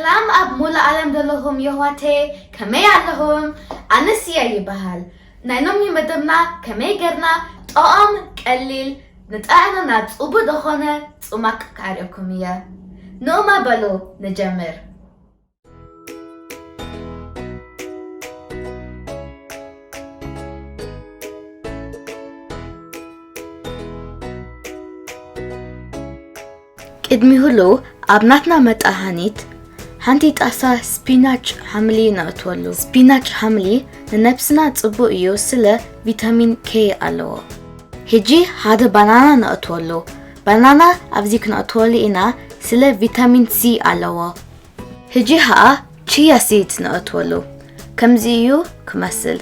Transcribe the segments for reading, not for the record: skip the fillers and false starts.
ሰላም ኣብ ሙሉ ዓለም ዘለኹም የህዋተይ ከመይ ኣለኹም? ኣነስያ ይበሃል። ናይኖም መደብና ከመይ ጌርና ጣዕም ቀሊል ንጣዕምና ጽቡቕ ዝኾነ ጽማቅ ክዓርየኩም እየ። ንኡማ በሉ ንጀምር። ቅድሚ ሁሉ ኣብ ናትና መጣሃኒት ሓንቲ ጣሳ ስፒናች ሓምሊ ነእትወሉ። ስፒናች ሓምሊ ንነብስና ጽቡቕ እዩ ስለ ቪታሚን K ኣለዎ። ሕጂ ሓደ ባናና ነእትወሉ። ባናና ኣብዚ ክነእትወሉ ኢና ስለ ቪታሚን C ኣለዎ። ሕጂ ኸኣ ቺያ ሲድስ ነእትወሉ። ከምዚ እዩ ክመስል።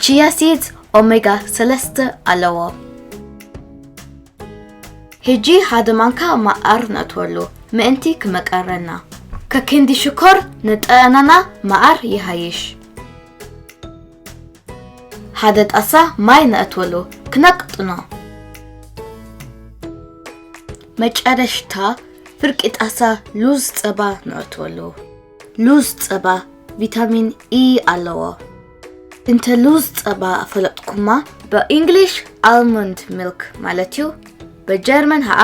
ቺያ ሲድስ ኦሜጋ 3 ኣለዎ። ሕጂ ሓደ ማንካ ማዓር ነእትወሉ ምእንቲ ክመቀረና። ከክንዲ ሽኮር ንጥዕናና ማዓር ይሃይሽ። ሓደ ጣሳ ማይ ነእትወሉ ክነቅጥኖ። መጨረሽታ ፍርቂ ጣሳ ሉዝ ፀባ ነእትወሉ። ሉዝ ፀባ ቪታሚን E ኣለዎ። እንተ ሉዝ ፀባ ፈለጥኩማ በእንግሊሽ አልሞንድ ሚልክ ማለት እዩ። በጀርመን ኸኣ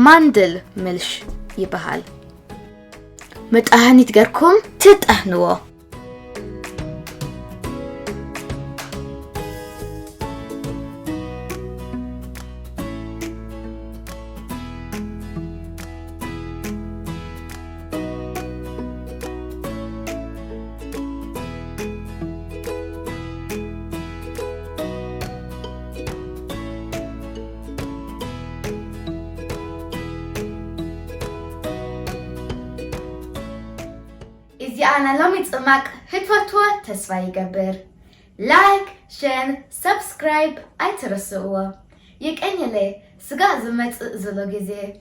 ማንድል ሚልሽ ይበሃል። መጣሃኒት ገርኩም ትጠህንዎ። إذا أنا لم يتسمعك هتفتوى تسوى يقبر لايك شين سبسكرايب أي ترسوه يك أني لي سقا زمت زلو جزي